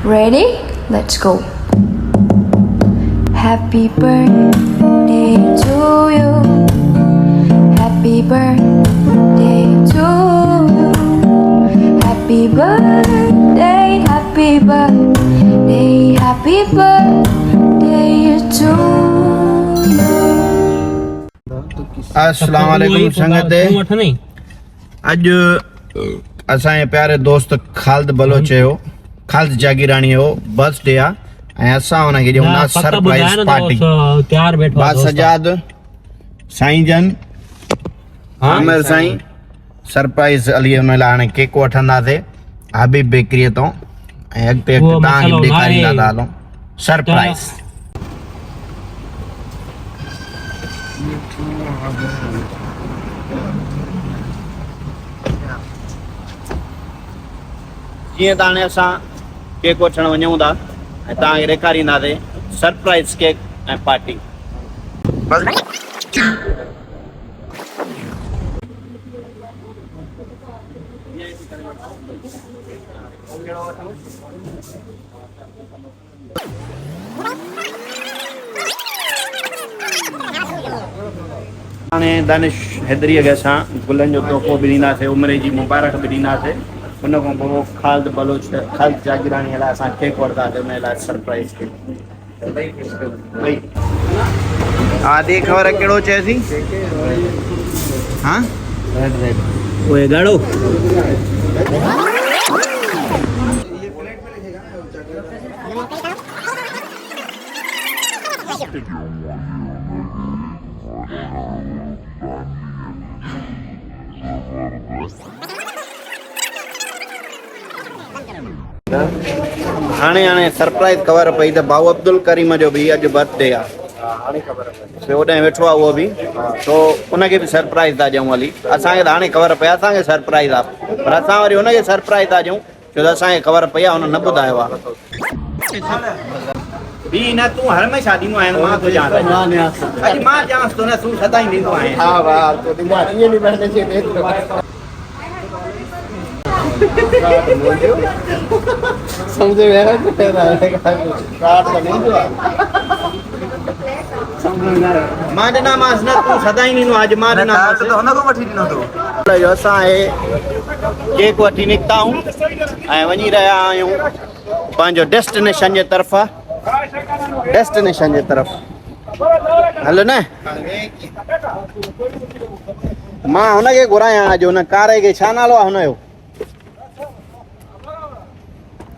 Ready? Let's go. Happy birthday to you. Happy birthday to you. Happy birthday, happy birthday, happy birthday to you. अस्सलाम वालेकुम संगत। अज असांजे प्यारे दोस्त Khalid Bloch जो खालिद जागीरानी जो बर्थडे आ ऐं असां हुनखे ॾियूं सरप्राइज पार्टी। बाद सजाद साईं जन आमिर साईं सरप्राइज अली हुन लाइ हाणे केक वठंदासीं हबीब बेकरीअ तां ऐं अॻिते तव्हांखे बि ॾेखारींदा था हलूं सरप्राइज। जीअं त हाणे असां केक वठण वञूं था ऐं तव्हांखे ॾेखारींदासीं सरप्राइज केक ऐं पार्टी। हाणे दानिश हैदरीअ खे असां गुलनि जो तोहफ़ो बि ॾींदासीं उमिरि जी मुबारक बि ॾींदासीं। उन खां पोइ खालिद बलोच खालिद जागीरानी लाइ असां केक वठंदासीं उन लाइ सरप्राइज केक। हा दे ख़बर कहिड़ो चएसी? हा ओए गाड़ो हाणे हाणे सरप्राइज ख़बर पई त भाऊ अब्दुल करीम जो बि अॼु बर्थडे आहे। होॾे वेठो आहे उहो बि तो उनखे बि सरप्राइज था ॾियूं। हली असांखे त हाणे ख़बर पई आहे असांखे सरप्राइज आहे पर असां वरी हुनखे सरप्राइज था ॾियूं छो त असांखे ख़बर पई आहे हुन न ॿुधायो आहे। बि न तूं हर में छा ॾींदो आहीं मां थो ॼाण अॼु मां ॼाणसि थो न तूं सदाईं ॾींदो आहीं। समझे मां ॾिना मांसि न तूं सदाईं ॾींदो अॼु मां ॾिना असां केक वठी निकिता आहियूं ऐं वञी रहिया आहियूं पंहिंजो डेस्टिनेशन जे तरफ़ा हल न। मां हुनखे घुरायां अॼु हुन कारे खे छा नालो आहे हुनजो?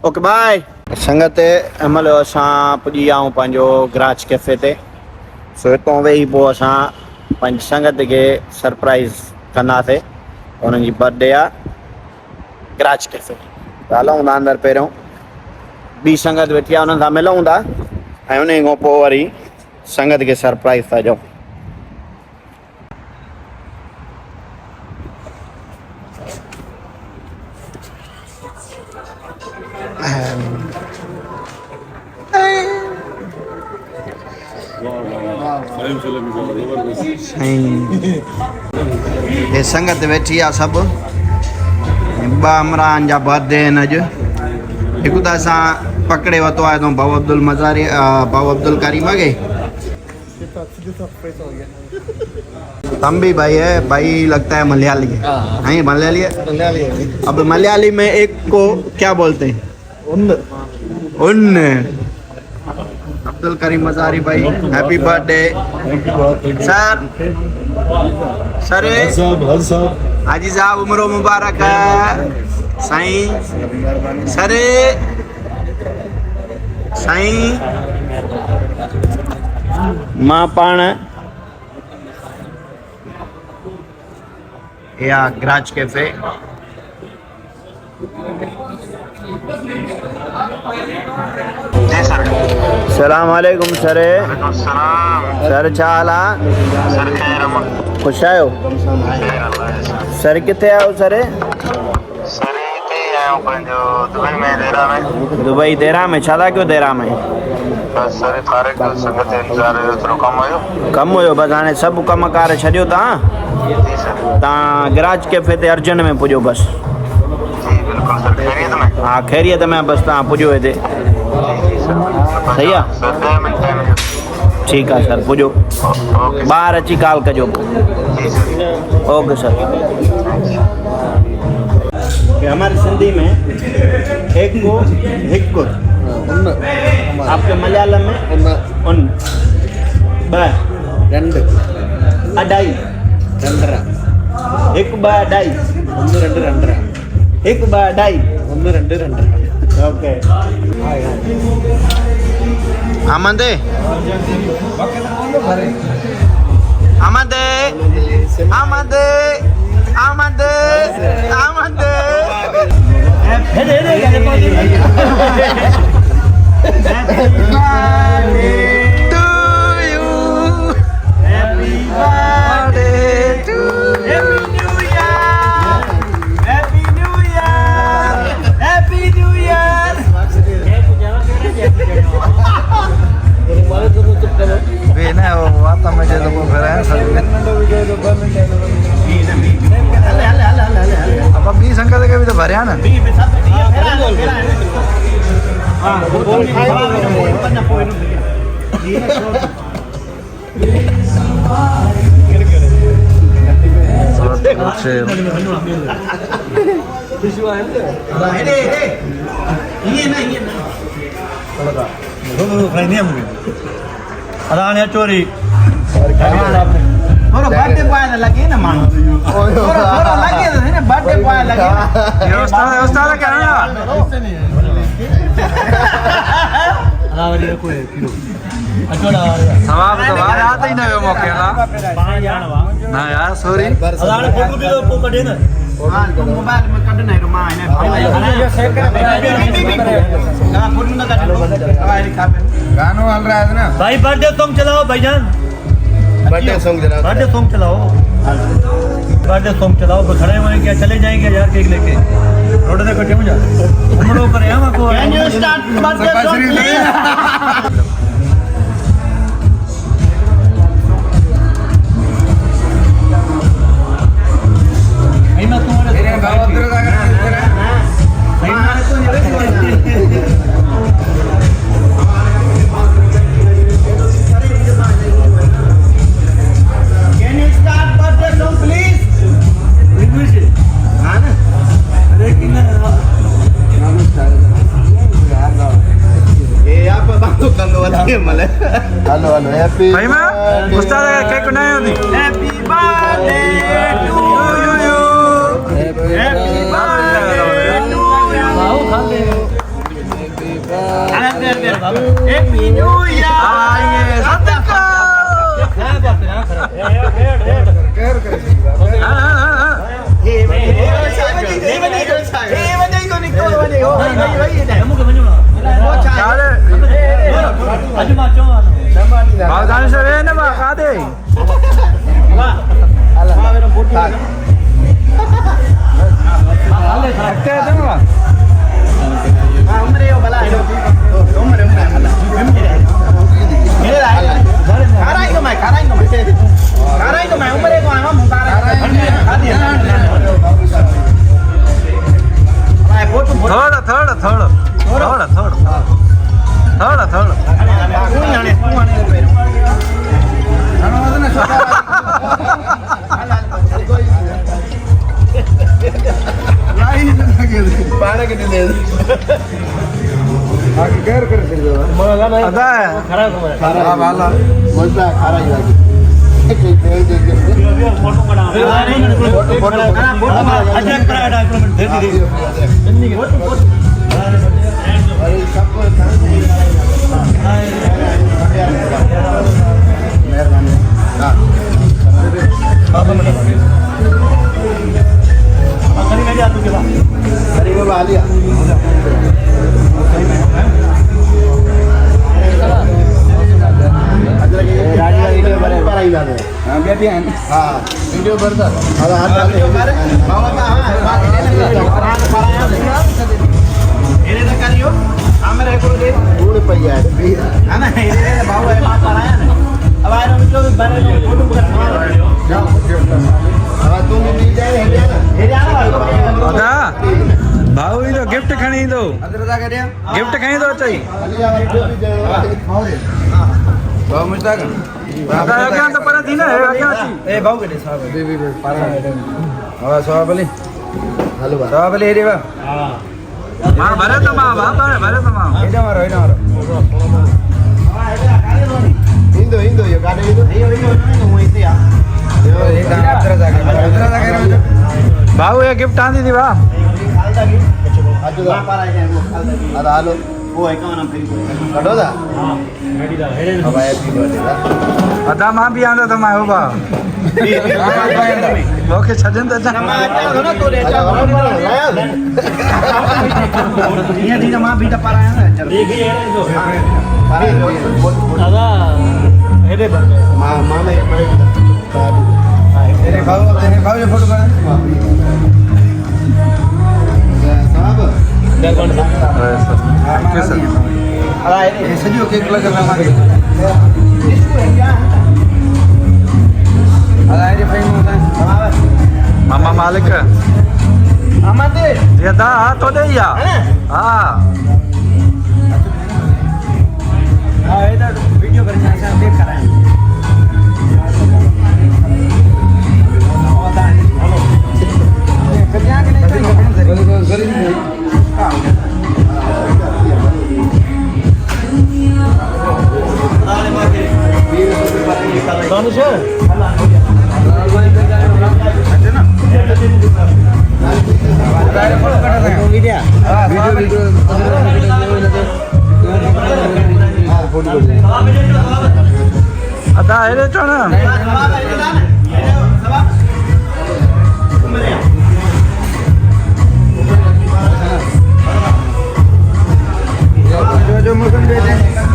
ओके बाय संगत। महिल असां पुॼी विया आहियूं पंहिंजो गराज कैफे ते। सो हितां वेही पोइ असां पंहिंजी संगत खे सरप्राइज़ कंदासीं। हुननि जी बर्थडे आहे गराज कैफे त हलूं था अंदरि। पहिरियों ॿी संगत वेठी आहे हुननि सां मिलूं था ऐं उन खां पोइ वरी संगत खे सरप्राइज़ था ॾियूं। ये संगत वेठी आहे सभु। ॿ इमरान जा बर्थडे आहिनि अॼु। हिकु त असां पकड़े वरितो आहे तो भाऊ अब्दुल मज़ारी भाऊ अब्दुल करीम के। हम भी भाई है भाई लगता है मलयाली है। नहीं मलयाली है। अब मलयाली में एक को क्या बोलते हैं? उन अब्दुल करीम मज़ारी भाई हैप्पी बर्थडे सर। सर हाजी साहब उम्र मुबारक है साईं। सर साईं मां पाण या गराज कैफे सलाम वालेकुम सर। सर छा हाल आहे? ख़ुश आहियो? सर किथे आहियो सर? दुबई देरा में छा था कयो देरा में? कम हुयो बस हाणे सभु कम कार छॾियो तव्हां गराज कैफे ते अर्जेंट में पुॼो बस। हाँ खैरियत में बस तव्हां पुॼो हिते सही आहे ठीक है सर पुॼो ॿाहिरि अची कॉल कजो ओके सर कि हमारी सिंधी में एक को हिक आपके मलयालम में उन ब രണ്ട് अढाई രണ്ടര एक ब अढाई 1 2 രണ്ടര एक ब अढाई 1 2 രണ്ടര ओके आमंदे आमंदे आमंदे आमंदे आमंदे संकट के भी तो भरे ना चोरी थोड़ा बर्थडे बॉय लगे ना मानो थोड़ा लगे तो ना बर्थडे बॉय लगे व्यवस्था क्या है सवाब तो बाहर आते ही ना वे मौके ना यार सॉरी फोटो भी तो कटे ना हां तो मोबाइल में कटना है रुमा है ना फोटो ना कट गाना वाल रहा है ना भाई बर्थडे सॉन्ग चलाओ भाईजान बर्थडे सॉन्ग जरा बर्थडे सॉन्ग चलाओ बर्थडे सॉन्ग चलाओ खड़े हुए क्या चले जाएंगे यार केक लेके रोड से कटे मुझे हमरो करे हम को can you start birthday song please मैं तुम्हारे हेलो हेलो हैप्पी भाई मैं उस्ताद का केक बनाया होती happy birthday to you happy birthday to you आओ खा ले हैप्पी न्यू ईयर आइए सदका बावदान से वे ना खा दे थोड़ा थोड़ा थोड़ा थोड़ा थोड़ा थोड़ा थोड़ा पाने के लिए आगे कर सकते हो अदा है खराब वाला मजा खरा ही लगे फोटो बना फोटो अच्छा करा डॉक्यूमेंट दे दी अरे सबको मेहरबानी हां बाबा में कहीं नहीं जा तू के बाद अरे वो वालिया वीडियो बरे पर आई जाते हां बेटी हां वीडियो भरता अरे हाथ वीडियो कर बाबा का हां बात એને તો કર્યો આમે રે કોડે गुड़ पैया ના ના એને ભાવ એ માં પાયા ને હવે આનો મિત્રો બને ફોટો પકડ હવે તું भी मिल जाए એ જાનો अदा भाऊ गिफ्ट कहीं तो चाहिए बहुत मुश्ताक दादा क्या तो पर थी ना क्या थी ए भाऊ के साहब बेबी पारा हां साहब अली हेलो साहब अली रे बा मां भरे तो मां भरे तो मां एडा मारो इंदो यो गाने इंदो હું इथे आ यो एक आतरा जाके भाऊ ये गिफ्ट आंदी थी वाह आज दा पारा है अदा हालो वो है कौन हम फिर कटो दा हां रेडी दा हेरे अब हैप्पी बर्थडे दा अदा मां भी आंदा तो मां हो बा ओके छजन तो ना तो ले जा ये दी मां बीटा पारा है ना चल देख ये जो दादा हेरे बर्थडे मां में तेरे भाव ये फोटो कर साहब सॼो केक लॻल आहे मामा मालिक ये दा तो दे या हां इधर वीडियो करना है देख कराएं कन्या के नहीं अदा हेरे चो ना जो मुकम दे